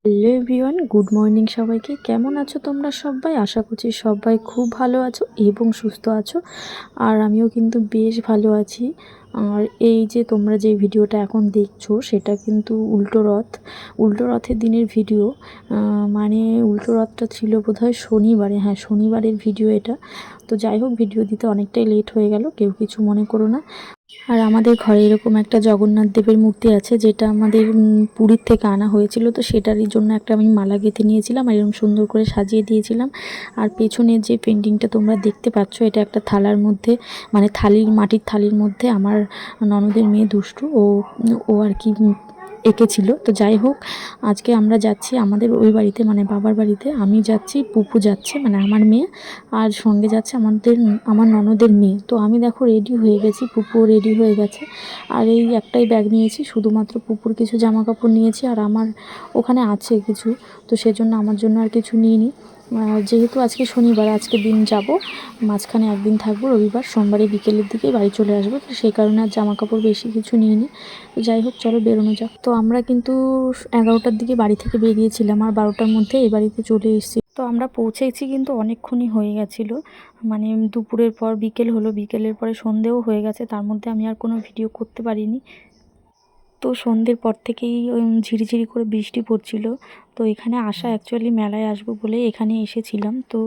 Hello everyone, good morning সবাইকে। কেমন আছো তোমরা সবাই? আশা করছি সবাই খুব ভালো আছো এবং সুস্থ আছো। আর আমিও কিন্তু বেশ ভালো আছি। আর এই যে তোমরা যে ভিডিওটা এখন দেখছো সেটা কিন্তু উল্টো রথের দিনের ভিডিও। মানে উল্টো রথটা ছিল বোধহয় শনিবারে, হ্যাঁ শনিবারের ভিডিও এটা। তো যাই হোক, ভিডিও দিতে অনেকটাই লেট হয়ে গেল, কেউ কিছু মনে করো না। আর আমাদের ঘরে এরকম একটা জগন্নাথ দেবের মূর্তি আছে, যেটা আমাদের পুরীর থেকে আনা হয়েছিল। তো সেটারই জন্য একটা আমি মালা গেঁথে নিয়েছিলাম আর এরকম সুন্দর করে সাজিয়ে দিয়েছিলাম। আর পেছনের যে পেন্টিংটা তোমরা দেখতে পাচ্ছ, এটা একটা থালার মধ্যে, মানে মাটির থালির মধ্যে আমার ননদের মেয়ে দুষ্টু ও ও আর কি এঁকেছিল। তো যাই হোক, আজকে আমরা যাচ্ছি আমাদের ওই বাড়িতে, মানে বাবার বাড়িতে। আমি যাচ্ছি, পুপু যাচ্ছে মানে আমার মেয়ে, আর সঙ্গে যাচ্ছে আমার ননদের মেয়ে। তো আমি দেখো রেডি হয়ে গেছি, পুপুও রেডি হয়ে গেছে। আর এই একটাই ব্যাগ নিয়েছি, শুধুমাত্র পুপুর কিছু জামা কাপড় নিয়েছি, আর আমার ওখানে আছে কিছু, তো সেজন্য আমার জন্য আর কিছু নিইনি। যেহেতু আজকে শনিবার, আজকে দিন যাব, মাঝখানে একদিন থাকবো, রবিবার, সোমবারে বিকেলের দিকে বাড়ি চলে আসবো। তো সেই কারণে আর জামা কাপড় বেশি কিছু নিইনি। তো যাই হোক, চলো বেরোনো যাক। তো আমরা কিন্তু 11টার দিকে বাড়ি থেকে বেরিয়েছিলাম, আর 12টার মধ্যে এই বাড়িতে চলে এসেছি। তো আমরা পৌঁছেছি কিন্তু অনেকক্ষণই হয়ে গেছিলো, মানে দুপুরের পর বিকেল হলো, বিকেলের পরে সন্ধেও হয়ে গেছে। তার মধ্যে আমি আর কোনো ভিডিও করতে পারিনি। তো সন্ধ্যের পর থেকেই ঝিরিঝিরি করে বৃষ্টি পড়ছিল। তো এখানে আসা অ্যাকচুয়ালি মেলায় আসবো বলে এখানে এসেছিলাম। তো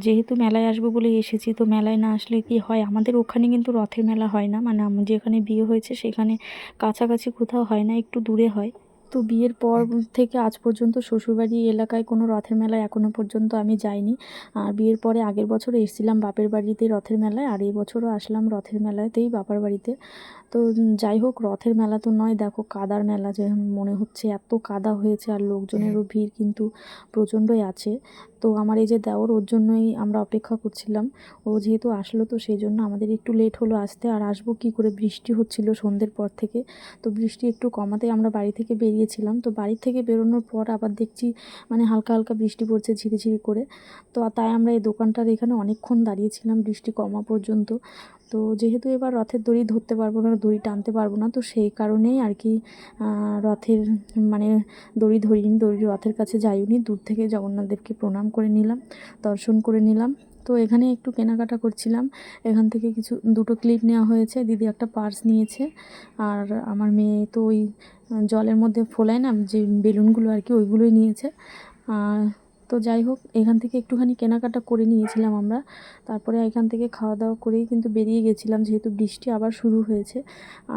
যেহেতু মেলায় আসবো বলে এসেছি, তো মেলায় না আসলে কি হয়, আমাদের ওখানে কিন্তু রথের মেলা হয় না, মানে যেখানে বিয়ে হয়েছে সেখানে কাছাকাছি কোথাও হয় না, একটু দূরে হয়। তো বিয়ের পর থেকে আজ পর্যন্ত শ্বশুরবাড়ি এলাকায় কোনো রথের মেলায় এখনও পর্যন্ত আমি যাইনি। আর বিয়ের পরে আগের বছর এসেছিলাম বাপের বাড়িতে রথের মেলায়, আর এই বছরও আসলাম রথের মেলাতেই বাবার বাড়িতে। তো যাই হোক, রথের মেলা তো নয়, দেখো কাদার মেলা, যে মনে হচ্ছে এত কাদা হয়েছে, আর লোকজনেরও ভিড় কিন্তু প্রচণ্ডই আছে। তো আমার এই যে দেওর, ওর জন্যই আমরা অপেক্ষা করছিলাম। ও যেহেতু আসলো, তো সেই জন্য আমাদের একটু লেট হলো আসতে। আর আসবো কী করে, বৃষ্টি হচ্ছিল সন্ধ্যের পর থেকে। তো বৃষ্টি একটু কমাতে আমরা বাড়ি থেকে বেরিয়েছিলাম। তো বাড়ি থেকে বেরোনোর পর আবার দেখছি মানে হালকা হালকা বৃষ্টি পড়ছে ঝিরিঝিরি করে। তো তাই আমরা এই দোকানটার এখানে অনেকক্ষণ দাঁড়িয়েছিলাম বৃষ্টি কমা পর্যন্ত। তো যেহেতু এবার রথের দড়ি ধরতে পারবো না, দড়ি টানতে পারবো না, তো সেই কারণেই আর কি রথের মানে দড়ি ধরিনি, দড়ি রথের কাছে যাইনি, দূর থেকে জগন্নাথদেবকে প্রণাম করে নিলাম, দর্শন করে নিলাম। তো এখানে একটু কেনাকাটা করছিলাম। এখান থেকে দুটো ক্লিপ নেওয়া হয়েছে, দিদি একটা পার্স নিয়েছে, আর আমার মেয়ে তো ওই জলের মধ্যে ফোলায় না যে বেলুনগুলো আর কি, ওইগুলোই নিয়েছে। তো যাই হোক, এখান থেকে একটুখানি কেনাকাটা করে নিয়েছিলাম আমরা। তারপরে এখান থেকে খাওয়া দাওয়া করেই কিন্তু বেরিয়ে গেছিলাম, যেহেতু বৃষ্টি আবার শুরু হয়েছে।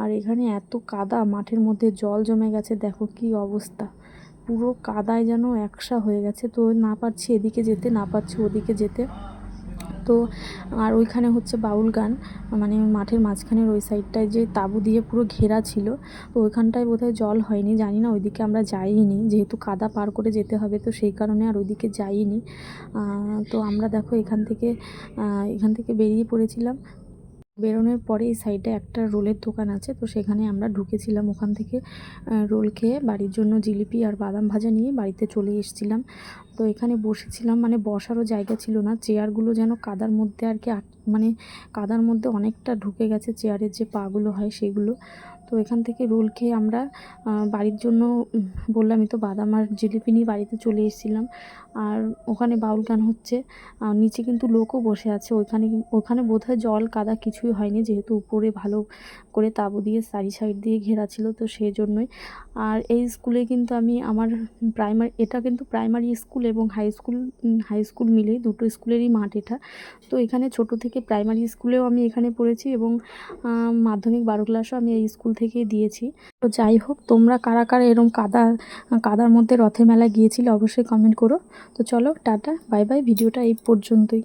আর এখানে এত কাদা, মাঠের মধ্যে জল জমে গেছে, দেখো কি অবস্থা, পুরো কাদায় যেন একসা হয়ে গেছে। তো না পারছি এদিকে যেতে, না পারছি ওদিকে যেতে। তো আর ওইখানে হচ্ছে বাউল গান, মানে মাঠের মাঝখানের ওই সাইডটায় যে তাঁবু দিয়ে পুরো ঘেরা ছিল, তো ওইখানটায় বোধহয় জল হয়নি, জানি না, ওইদিকে আমরা যাইনি, যেহেতু কাদা পার করে যেতে হবে, তো সেই কারণে আর ওইদিকে যাইনি। তো আমরা দেখো এখান থেকে বেরিয়ে পড়েছিলাম। বেরোনোর পরে এই সাইডে একটা রোলের দোকান আছে, তো সেখানে আমরা ঢুকেছিলাম। ওখান থেকে রোল খেয়ে বাড়ির জন্য জিলিপি আর বাদাম ভাজা নিয়ে বাড়িতে চলে এসেছিলাম। তো এখানে বসেছিলাম, মানে বসারও জায়গা ছিল না, চেয়ারগুলো যেন কাদার মধ্যে আর কি মানে কাদার মধ্যে অনেকটা ঢুকে গেছে, চেয়ারের যে পাগুলো হয় সেগুলো। তো এখান থেকে রোল খেয়ে আমরা বাড়ির জন্য বললামই তো, বাদাম আর জিলিপি নিয়ে বাড়িতে চলে এসেছিলাম। আর ওখানে বাউল গান হচ্ছে, নিচে কিন্তু লোকও বসে আছে। ওখানে বোধহয় জল কাদা কিছুই হয়নি, যেহেতু উপরে ভালো করে তাঁবু দিয়ে সাইড দিয়ে ঘেরা ছিল, তো সেই জন্যই। আর এই স্কুলে কিন্তু আমি আমার এটা কিন্তু প্রাইমারি স্কুল এবং হাই স্কুল মিলেই দুটো স্কুলেরই মাঠ এটা। তো এখানে ছোট থেকে প্রাইমারি স্কুলেও আমি এখানে পড়েছি, এবং মাধ্যমিক 12 ক্লাসও আমি এই স্কুল থেকেই দিয়েছি। তো যাই হোক, তোমরা কারা কারা এরকম কাদার মধ্যে রথের মেলায় গিয়েছিলে অবশ্যই কমেন্ট করো। তো চলো টাটা বাই বাই, ভিডিওটা এই পর্যন্তই।